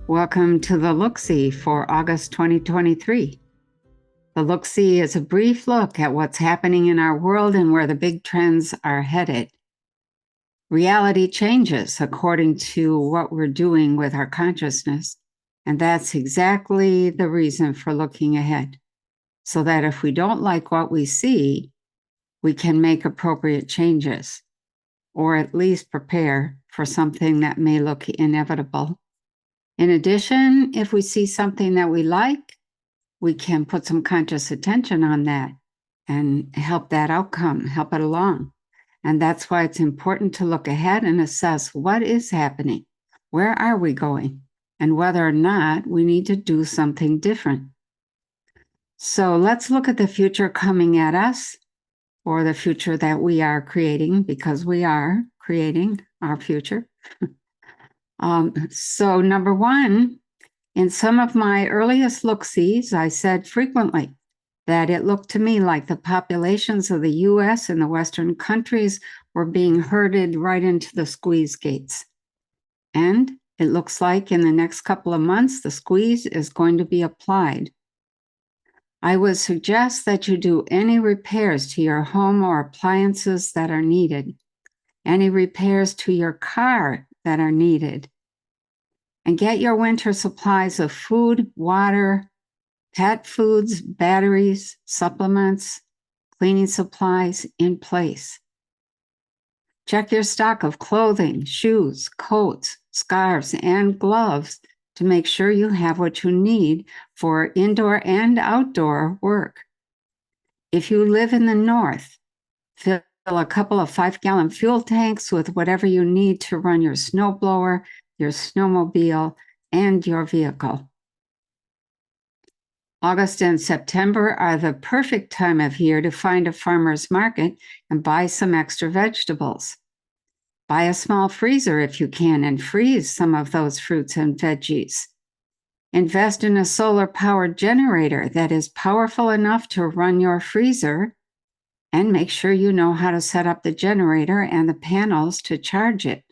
Welcome to the Look-See for August 2023. The Look-See is a brief look at what's happening in our world and where the big trends are headed. Reality changes according to what we're doing with our consciousness, and that's exactly the reason for looking ahead, so that if we don't like what we see, we can make appropriate changes, or at least prepare for something that may look inevitable. In addition, if we see something that we like, we can put some conscious attention on that and help that outcome, help it along. And that's why it's important to look ahead and assess what is happening, where are we going, and whether or not we need to do something different. So let's look at the future coming at us, or the future that we are creating, because we are creating our future. So number one, in some of my earliest look-sees, I said frequently that it looked to me like the populations of the US and the Western countries were being herded right into the squeeze gates. And it looks like in the next couple of months, the squeeze is going to be applied. I would suggest that you do any repairs to your home or appliances that are needed, any repairs to your car that are needed, and get your winter supplies of food, water, pet foods, batteries, supplements, cleaning supplies in place. Check your stock of clothing, shoes, coats, scarves, and gloves to make sure you have what you need for indoor and outdoor work. If you live in the north, fill a couple of 5-gallon fuel tanks with whatever you need to run your snowblower, your snowmobile, and your vehicle. August and September are the perfect time of year to find a farmer's market and buy some extra vegetables. Buy a small freezer if you can and freeze some of those fruits and veggies. Invest in a solar-powered generator that is powerful enough to run your freezer, and make sure you know how to set up the generator and the panels to charge it.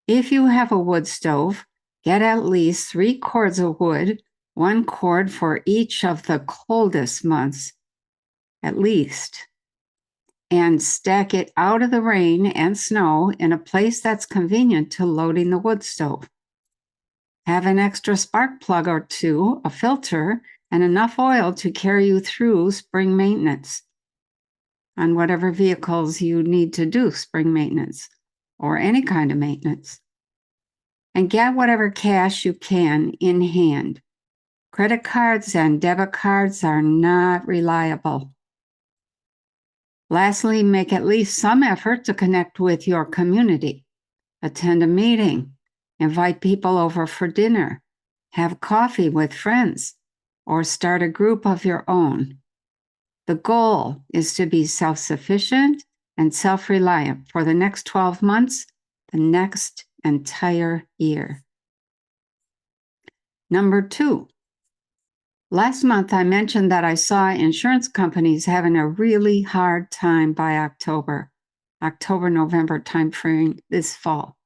If you have a wood stove, get at least 3 cords of wood, 1 cord for each of the coldest months, at least, and stack it out of the rain and snow in a place that's convenient to loading the wood stove. Have an extra spark plug or 2, a filter, and enough oil to carry you through spring maintenance on whatever vehicles you need to do spring maintenance or any kind of maintenance. And get whatever cash you can in hand. Credit cards and debit cards are not reliable. Lastly, make at least some effort to connect with your community. Attend a meeting, invite people over for dinner, have coffee with friends, or start a group of your own. The goal is to be self-sufficient and self-reliant for the next 12 months, the next entire year. Number 2. Last month, I mentioned that I saw insurance companies having a really hard time by October-November timeframe this fall.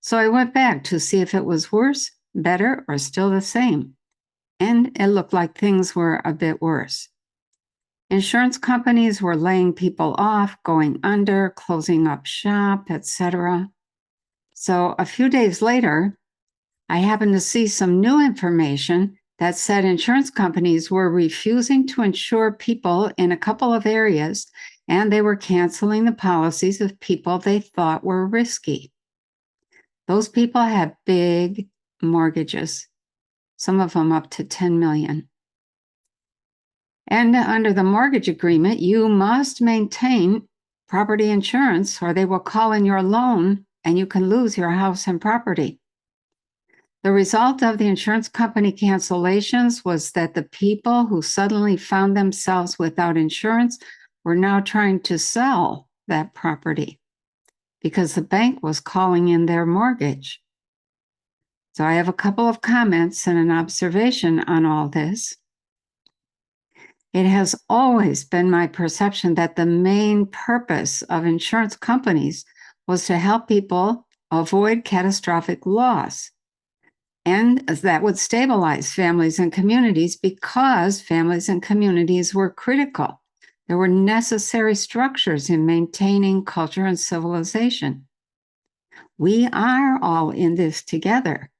So I went back to see if it was worse, better, or still the same. And it looked like things were a bit worse. Insurance companies were laying people off, going under, closing up shop, etc. So a few days later, I happened to see some new information that said insurance companies were refusing to insure people in a couple of areas, and they were canceling the policies of people they thought were risky. Those people had big mortgages, some of them up to $10 million. And under the mortgage agreement, you must maintain property insurance or they will call in your loan and you can lose your house and property. The result of the insurance company cancellations was that the people who suddenly found themselves without insurance were now trying to sell that property because the bank was calling in their mortgage. So I have a couple of comments and an observation on all this. It has always been my perception that the main purpose of insurance companies was to help people avoid catastrophic loss. And that would stabilize families and communities because families and communities were critical. There were necessary structures in maintaining culture and civilization. We are all in this together.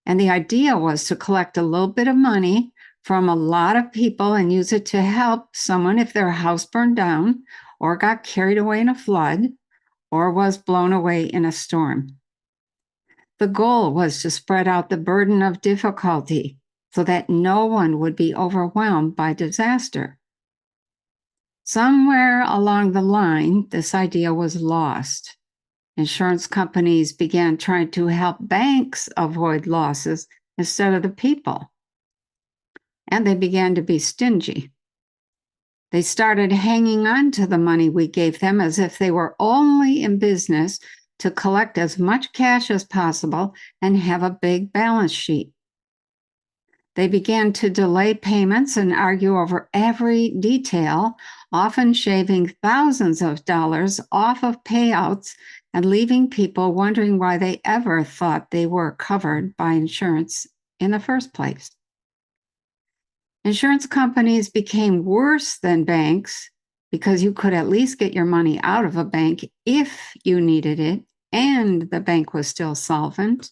And the idea was to collect a little bit of money from a lot of people and use it to help someone if their house burned down or got carried away in a flood or was blown away in a storm. The goal was to spread out the burden of difficulty so that no one would be overwhelmed by disaster. Somewhere along the line, this idea was lost. Insurance companies began trying to help banks avoid losses instead of the people. And they began to be stingy. They started hanging on to the money we gave them as if they were only in business to collect as much cash as possible and have a big balance sheet. They began to delay payments and argue over every detail, often shaving thousands of dollars off of payouts and leaving people wondering why they ever thought they were covered by insurance in the first place. Insurance companies became worse than banks because you could at least get your money out of a bank if you needed it and the bank was still solvent.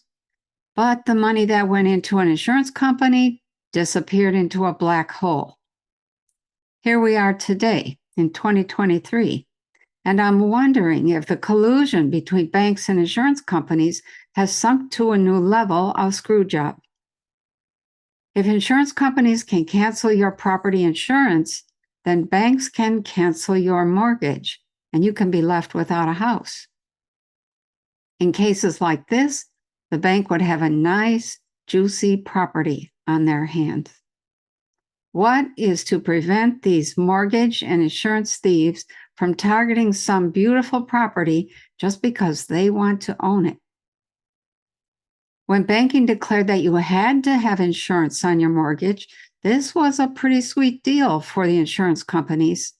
But the money that went into an insurance company disappeared into a black hole. Here we are today in 2023, and I'm wondering if the collusion between banks and insurance companies has sunk to a new level of screw job. If insurance companies can cancel your property insurance, then banks can cancel your mortgage, and you can be left without a house. In cases like this, the bank would have a nice, juicy property on their hands. What is to prevent these mortgage and insurance thieves from targeting some beautiful property just because they want to own it? When banking declared that you had to have insurance on your mortgage, this was a pretty sweet deal for the insurance companies.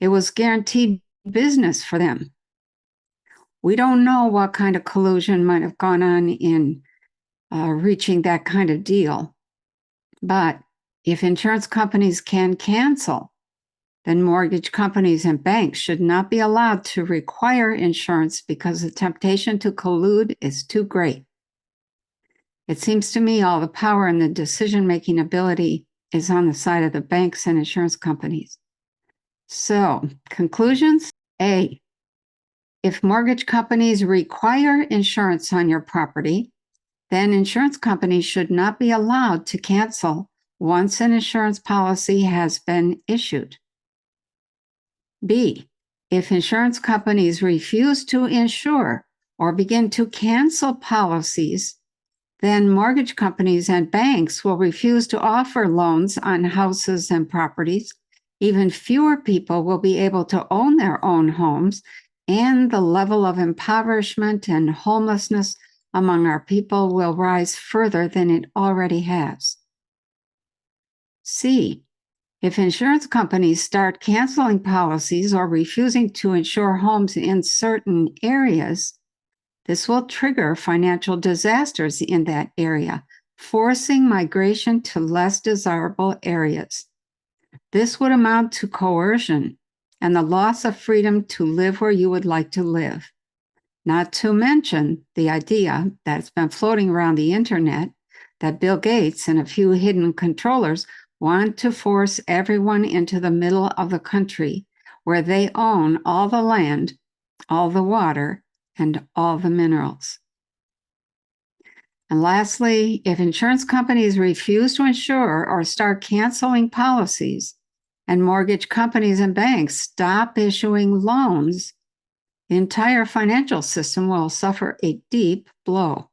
It was guaranteed business for them. We don't know what kind of collusion might have gone on in reaching that kind of deal. But if insurance companies can cancel, then mortgage companies and banks should not be allowed to require insurance because the temptation to collude is too great. It seems to me all the power and the decision-making ability is on the side of the banks and insurance companies. So, conclusions? A, if mortgage companies require insurance on your property, then insurance companies should not be allowed to cancel once an insurance policy has been issued. B, if insurance companies refuse to insure or begin to cancel policies, then mortgage companies and banks will refuse to offer loans on houses and properties. Even fewer people will be able to own their own homes, and the level of impoverishment and homelessness among our people will rise further than it already has. C, if insurance companies start canceling policies or refusing to insure homes in certain areas, this will trigger financial disasters in that area, forcing migration to less desirable areas. This would amount to coercion and the loss of freedom to live where you would like to live. Not to mention the idea that's been floating around the internet that Bill Gates and a few hidden controllers want to force everyone into the middle of the country where they own all the land, all the water, and all the minerals. And lastly, if insurance companies refuse to insure or start canceling policies, and mortgage companies and banks stop issuing loans, the entire financial system will suffer a deep blow,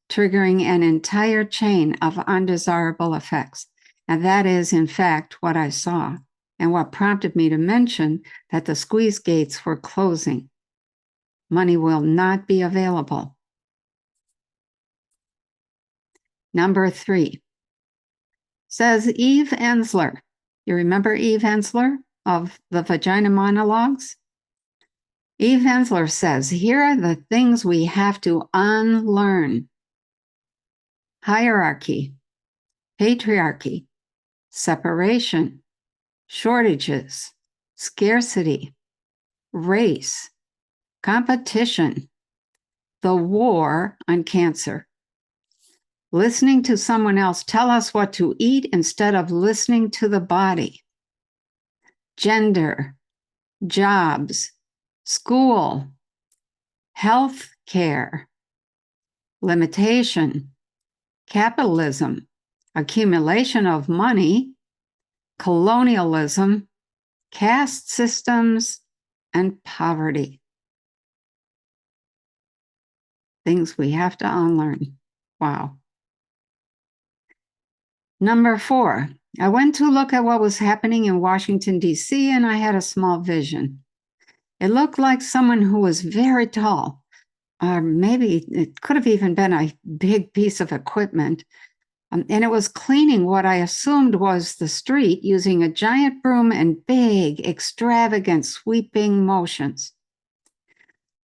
triggering an entire chain of undesirable effects. And that is, in fact, what I saw, and what prompted me to mention that the squeeze gates were closing. Money will not be available. Number 3, says Eve Ensler. You remember Eve Ensler of the Vagina Monologues? Eve Ensler says, here are the things we have to unlearn. hierarchy, patriarchy, separation, shortages, scarcity, race, competition, the war on cancer. Listening to someone else tell us what to eat instead of listening to the body. Gender, jobs, school, health care, limitation, capitalism, accumulation of money, colonialism, caste systems, and poverty. Things we have to unlearn. Wow. Number 4, I went to look at what was happening in Washington, D.C., and I had a small vision. It looked like someone who was very tall, or maybe it could have even been a big piece of equipment, and it was cleaning what I assumed was the street using a giant broom and big, extravagant, sweeping motions.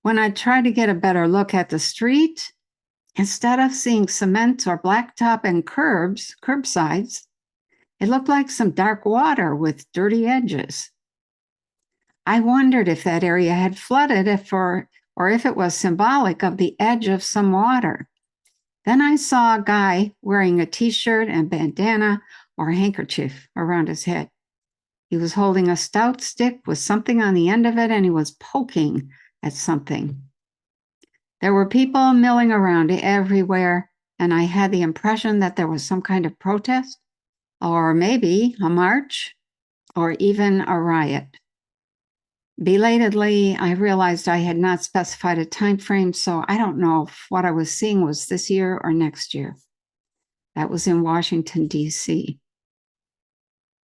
When I tried to get a better look at the street, instead of seeing cement or blacktop and curbsides, it looked like some dark water with dirty edges. I wondered if that area had flooded or if it was symbolic of the edge of some water. Then I saw a guy wearing a t-shirt and bandana or handkerchief around his head. He was holding a stout stick with something on the end of it, and he was poking at something. There were people milling around everywhere, and I had the impression that there was some kind of protest, or maybe a march, or even a riot. Belatedly, I realized I had not specified a time frame, so I don't know if what I was seeing was this year or next year. That was in Washington, D.C.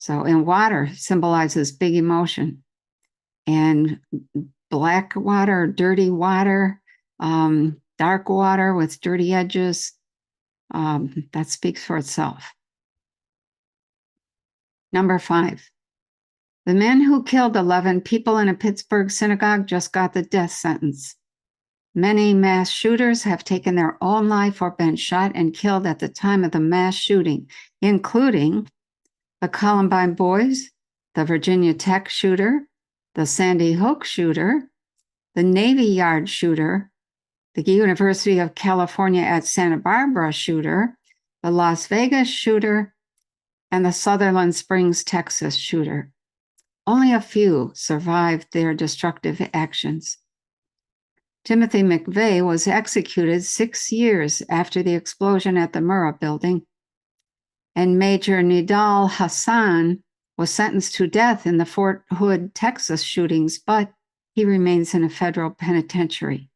So, and water symbolizes big emotion. And black water, dirty water, dark water with dirty edges, that speaks for itself. Number 5. The men who killed 11 people in a Pittsburgh synagogue just got the death sentence. Many mass shooters have taken their own life or been shot and killed at the time of the mass shooting, including the Columbine boys, the Virginia Tech shooter, the Sandy Hook shooter, the Navy Yard shooter, the University of California at Santa Barbara shooter, the Las Vegas shooter, and the Sutherland Springs, Texas shooter. Only a few survived their destructive actions. Timothy McVeigh was executed 6 years after the explosion at the Murrah building, and Major Nidal Hassan was sentenced to death in the Fort Hood, Texas shootings, but he remains in a federal penitentiary.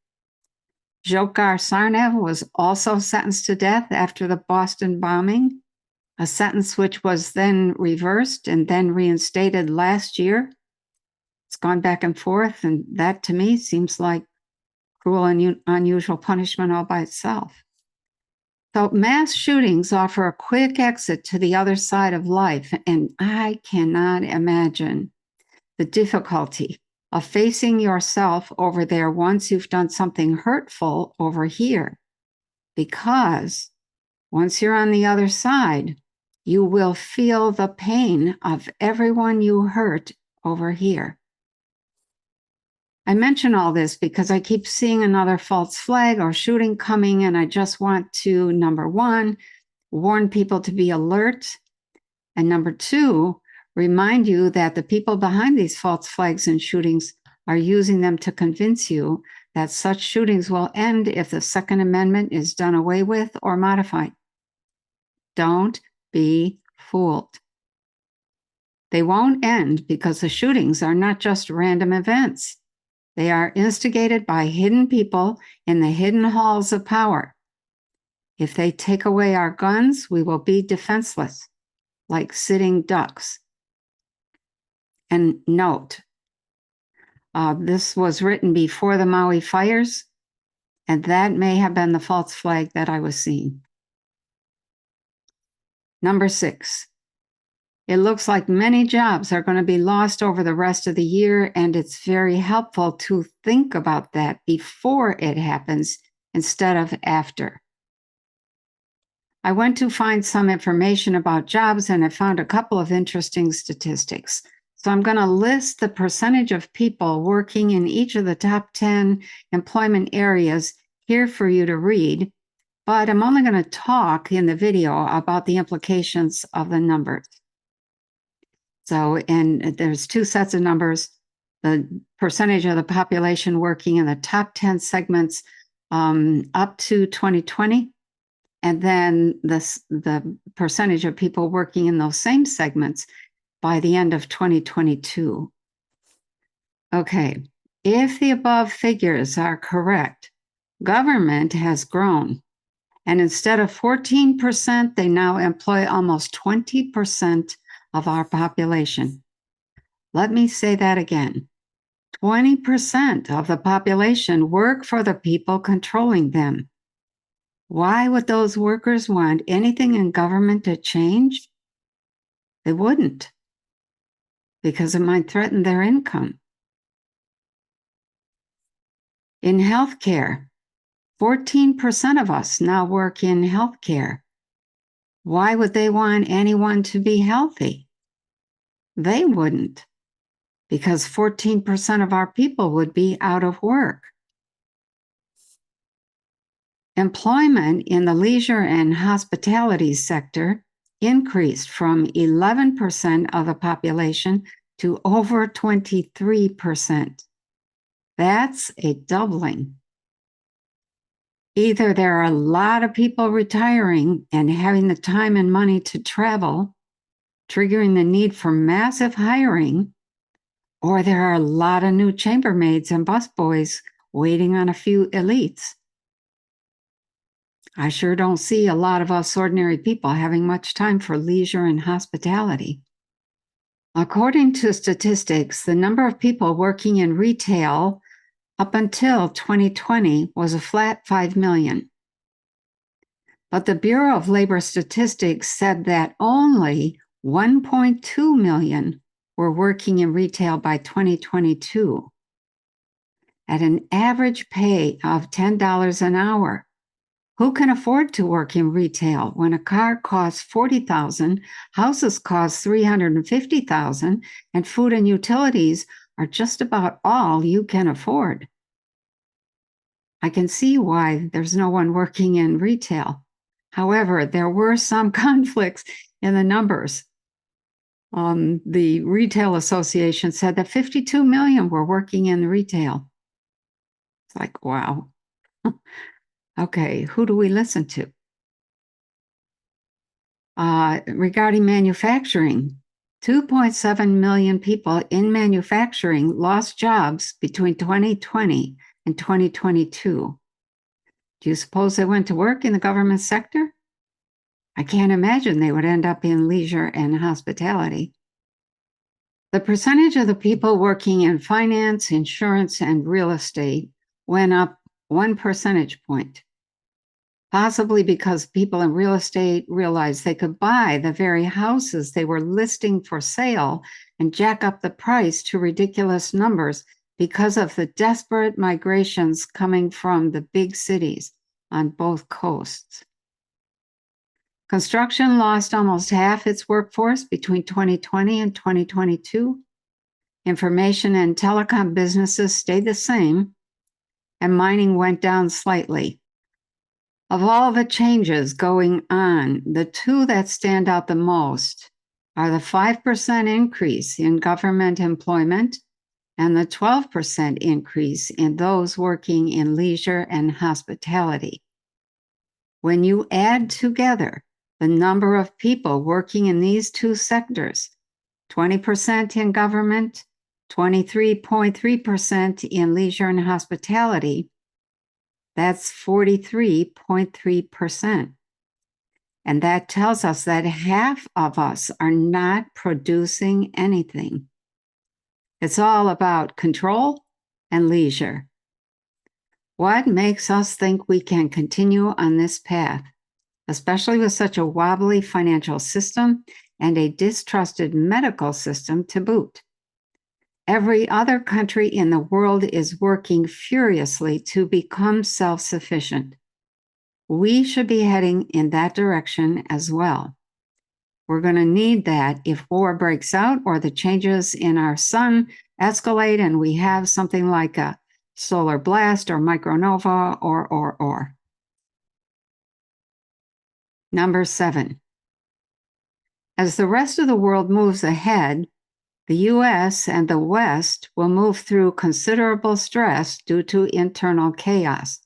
Dzhokhar Tsarnaev was also sentenced to death after the Boston bombing, a sentence which was then reversed and then reinstated last year. It's gone back and forth, and that to me seems like cruel and unusual punishment all by itself. So mass shootings offer a quick exit to the other side of life, and I cannot imagine the difficulty of facing yourself over there once you've done something hurtful over here. Because once you're on the other side, you will feel the pain of everyone you hurt over here. I mention all this because I keep seeing another false flag or shooting coming, and I just want to, number 1, warn people to be alert, and number 2, remind you that the people behind these false flags and shootings are using them to convince you that such shootings will end if the Second Amendment is done away with or modified. Don't be fooled. They won't end because the shootings are not just random events. They are instigated by hidden people in the hidden halls of power. If they take away our guns, we will be defenseless, like sitting ducks. And note, this was written before the Maui fires, and that may have been the false flag that I was seeing. Number 6, it looks like many jobs are going to be lost over the rest of the year, and it's very helpful to think about that before it happens instead of after. I went to find some information about jobs and I found a couple of interesting statistics. So I'm going to list the percentage of people working in each of the top 10 employment areas here for you to read, but I'm only going to talk in the video about the implications of the numbers. So, and there's two sets of numbers, the percentage of the population working in the top 10 segments up to 2020, and then the percentage of people working in those same segments by the end of 2022. Okay, if the above figures are correct, government has grown. And instead of 14%, they now employ almost 20% of our population. Let me say that again. 20% of the population work for the people controlling them. Why would those workers want anything in government to change? They wouldn't, because it might threaten their income. In healthcare, 14% of us now work in healthcare. Why would they want anyone to be healthy? They wouldn't, because 14% of our people would be out of work. Employment in the leisure and hospitality sector increased from 11% of the population to over 23%. That's a doubling. Either there are a lot of people retiring and having the time and money to travel, triggering the need for massive hiring, or there are a lot of new chambermaids and busboys waiting on a few elites. I sure don't see a lot of us ordinary people having much time for leisure and hospitality. According to statistics, the number of people working in retail up until 2020 was a flat 5 million. But the Bureau of Labor Statistics said that only 1.2 million were working in retail by 2022 at an average pay of $10 an hour. Who can afford to work in retail when a car costs $40,000, houses cost $350,000, and food and utilities are just about all you can afford? I can see why there's no one working in retail. However, there were some conflicts in the numbers. The Retail Association said that 52 million were working in retail. It's like, wow. Okay, who do we listen to? Regarding manufacturing, 2.7 million people in manufacturing lost jobs between 2020 and 2022. Do you suppose they went to work in the government sector? I can't imagine they would end up in leisure and hospitality. The percentage of the people working in finance, insurance, and real estate went up 1 percentage point, possibly because people in real estate realized they could buy the very houses they were listing for sale and jack up the price to ridiculous numbers because of the desperate migrations coming from the big cities on both coasts. Construction lost almost half its workforce between 2020 and 2022. Information and telecom businesses stayed the same, and mining went down slightly. Of all the changes going on, the two that stand out the most are the 5% increase in government employment and the 12% increase in those working in leisure and hospitality. When you add together the number of people working in these two sectors, 20% in government, 23.3% in leisure and hospitality, that's 43.3%. And that tells us that half of us are not producing anything. It's all about control and leisure. What makes us think we can continue on this path, especially with such a wobbly financial system and a distrusted medical system to boot? Every other country in the world is working furiously to become self-sufficient. we should be heading in that direction as well. We're going to need that if war breaks out or the changes in our sun escalate and we have something like a solar blast or micronova or. Number 7. As the rest of the world moves ahead, the U.S. and the West will move through considerable stress due to internal chaos.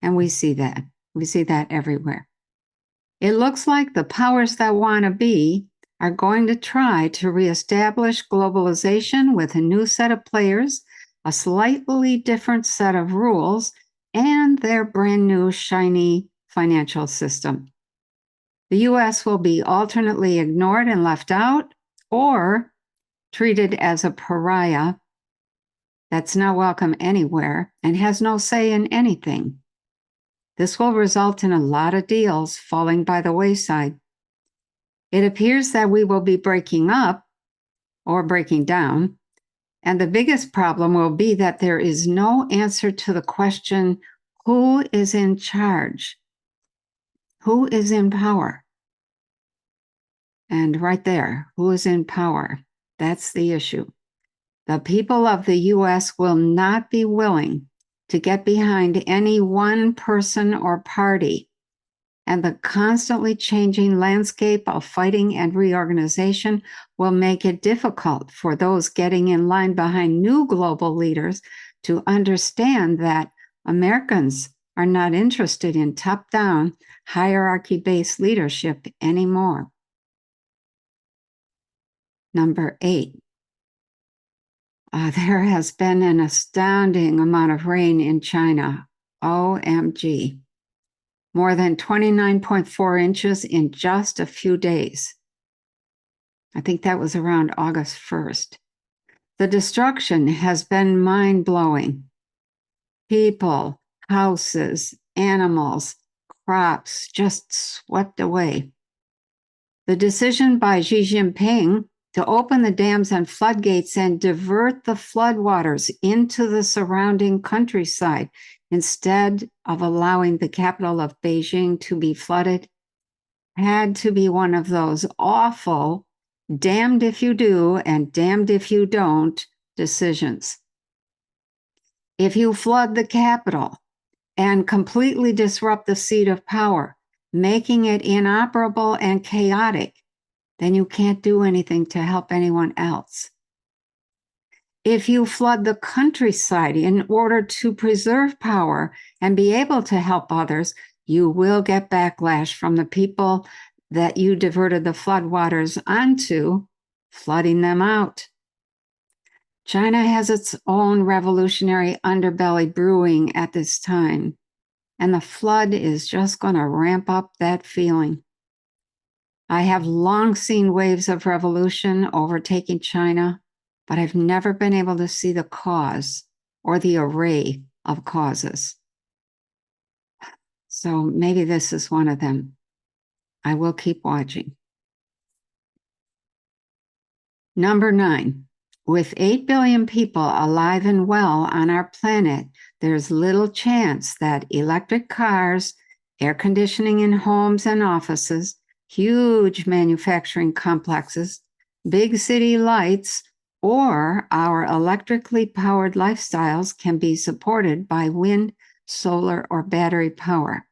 And we see that. We see that everywhere. It looks like the powers that want to be are going to try to reestablish globalization with a new set of players, a slightly different set of rules, and their brand new shiny financial system. The U.S. will be alternately ignored and left out, or treated as a pariah that's not welcome anywhere and has no say in anything. This will result in a lot of deals falling by the wayside. It appears that we will be breaking up or breaking down, and the biggest problem will be that there is no answer to the question, who is in charge? Who is in power? And right there, who is in power? That's the issue. The people of the U.S. will not be willing to get behind any one person or party, and the constantly changing landscape of fighting and reorganization will make it difficult for those getting in line behind new global leaders to understand that Americans are not interested in top-down, hierarchy-based leadership anymore. Number 8. There has been an astounding amount of rain in China. OMG. More than 29.4 inches in just a few days. I think that was around August 1st. The destruction has been mind-blowing. People, houses, animals, crops just swept away. The decision by Xi Jinping to open the dams and floodgates and divert the floodwaters into the surrounding countryside instead of allowing the capital of Beijing to be flooded had to be one of those awful damned if you do and damned if you don't decisions. If you flood the capital and completely disrupt the seat of power, making it inoperable and chaotic, then you can't do anything to help anyone else. If you flood the countryside in order to preserve power and be able to help others, you will get backlash from the people that you diverted the floodwaters onto, flooding them out. China has its own revolutionary underbelly brewing at this time, and the flood is just going to ramp up that feeling. I have long seen waves of revolution overtaking China, but I've never been able to see the cause or the array of causes. So maybe this is one of them. I will keep watching. Number 9, with 8 billion people alive and well on our planet, there's little chance that electric cars, air conditioning in homes and offices, huge manufacturing complexes, big city lights, or our electrically powered lifestyles can be supported by wind, solar, or battery power.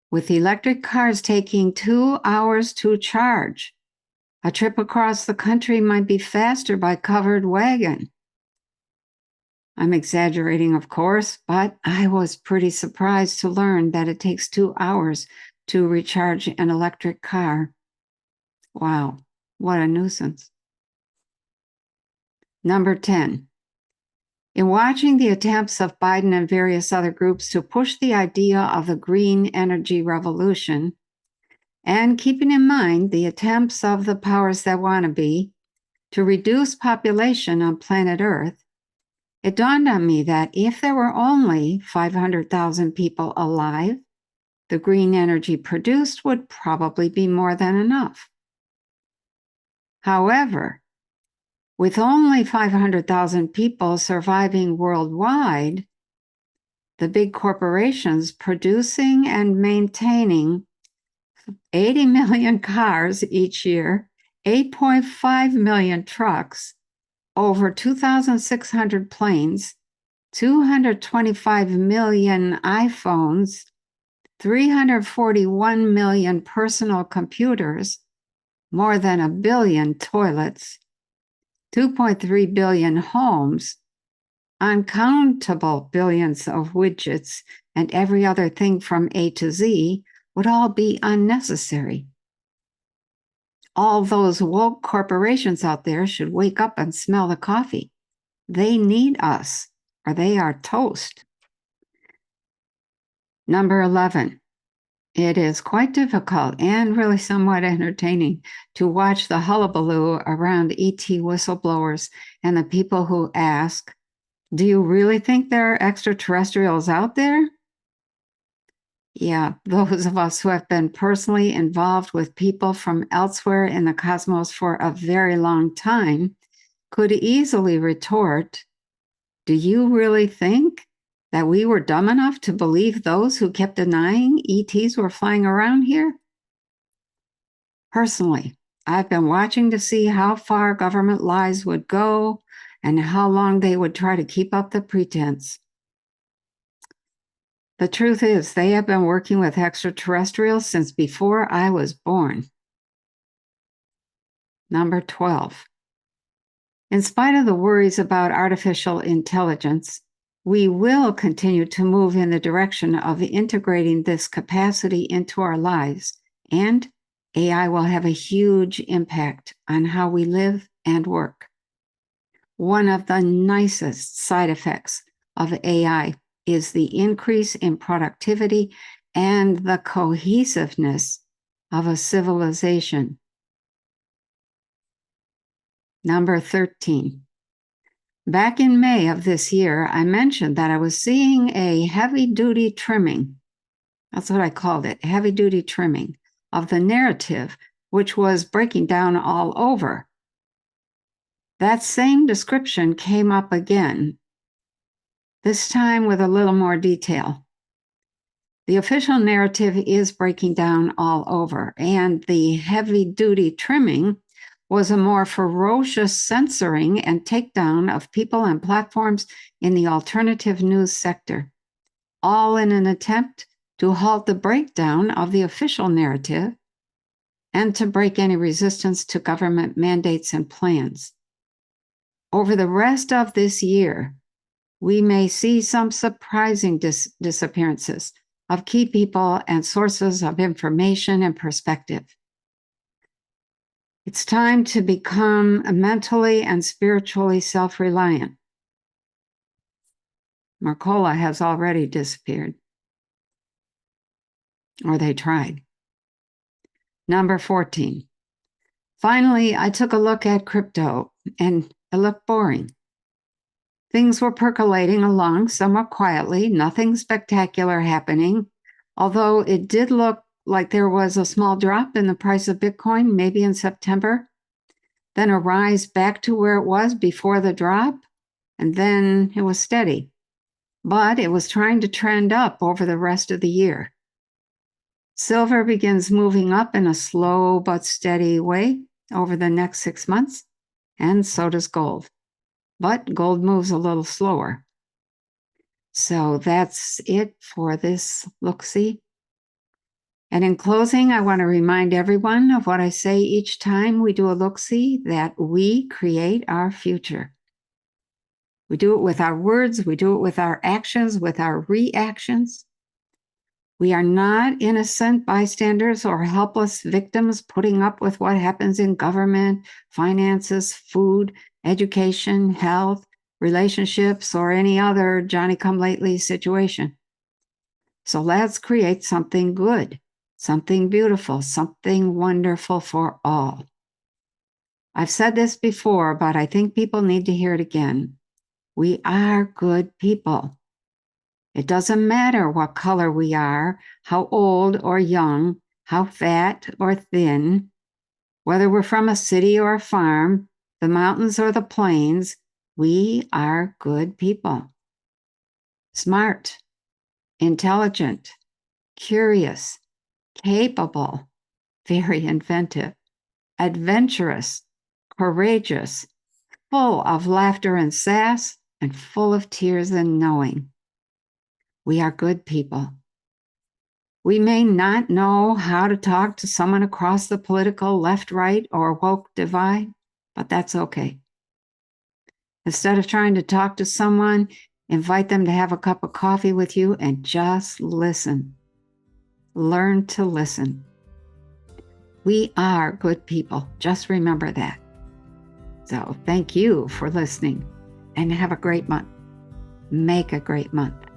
With electric cars taking 2 hours to charge, a trip across the country might be faster by covered wagon. I'm exaggerating, of course, but I was pretty surprised to learn that it takes 2 hours to recharge an electric car. Wow, what a nuisance. Number 10. In watching the attempts of Biden and various other groups to push the idea of the green energy revolution, and keeping in mind the attempts of the powers that want to be to reduce population on planet Earth, it dawned on me that if there were only 500,000 people alive, the green energy produced would probably be more than enough. However, with only 500,000 people surviving worldwide, the big corporations producing and maintaining 80 million cars each year, 8.5 million trucks, over 2,600 planes, 225 million iPhones, 341 million personal computers, more than 1 billion toilets, 2.3 billion homes, uncountable billions of widgets, and every other thing from A to Z would all be unnecessary. All those woke corporations out there should wake up and smell the coffee. They need us, or they are toast. Number 11. It is quite difficult and really somewhat entertaining to watch the hullabaloo around ET whistleblowers and the people who ask, do you really think there are extraterrestrials out there? Yeah, those of us who have been personally involved with people from elsewhere in the cosmos for a very long time could easily retort, do you really think that we were dumb enough to believe those who kept denying ETs were flying around here? Personally, I've been watching to see how far government lies would go and how long they would try to keep up the pretense. The truth is, they have been working with extraterrestrials since before I was born. Number 12. In spite of the worries about artificial intelligence, we will continue to move in the direction of integrating this capacity into our lives, and AI will have a huge impact on how we live and work. One of the nicest side effects of AI is the increase in productivity and the cohesiveness of a civilization. Number 13. Back in May of this year, I mentioned that I was seeing a heavy-duty trimming. That's what I called it, heavy-duty trimming of the narrative, which was breaking down all over. That same description came up again, this time with a little more detail. The official narrative is breaking down all over, and the heavy-duty trimming was a more ferocious censoring and takedown of people and platforms in the alternative news sector, all in an attempt to halt the breakdown of the official narrative and to break any resistance to government mandates and plans. Over the rest of this year, we may see some surprising disappearances of key people and sources of information and perspective. It's time to become mentally and spiritually self-reliant. Mercola has already disappeared, or they tried. Number 14. Finally, I took a look at crypto, and it looked boring. Things were percolating along somewhat quietly, nothing spectacular happening, although it did look like there was a small drop in the price of Bitcoin, maybe in September, then a rise back to where it was before the drop, and then it was steady. But it was trying to trend up over the rest of the year. Silver begins moving up in a slow but steady way over the next 6 months, and so does gold. But gold moves a little slower. So that's it for this look-see. And in closing, I want to remind everyone of what I say each time we do a look-see, that we create our future. We do it with our words, we do it with our actions, with our reactions. We are not innocent bystanders or helpless victims putting up with what happens in government, finances, food, education, health, relationships, or any other Johnny-come-lately situation. So let's create something good, something beautiful, something wonderful for all. I've said this before, but I think people need to hear it again. We are good people. It doesn't matter what color we are, how old or young, how fat or thin, whether we're from a city or a farm, the mountains or the plains, we are good people. Smart, intelligent, curious, capable, very inventive, adventurous, courageous, full of laughter and sass, and full of tears and knowing. We are good people. We may not know how to talk to someone across the political left-right or woke divide, but that's okay. Instead of trying to talk to someone, invite them to have a cup of coffee with you and just listen. Learn to listen. We are good people. Just remember that. So thank you for listening and have a great month. Make a great month.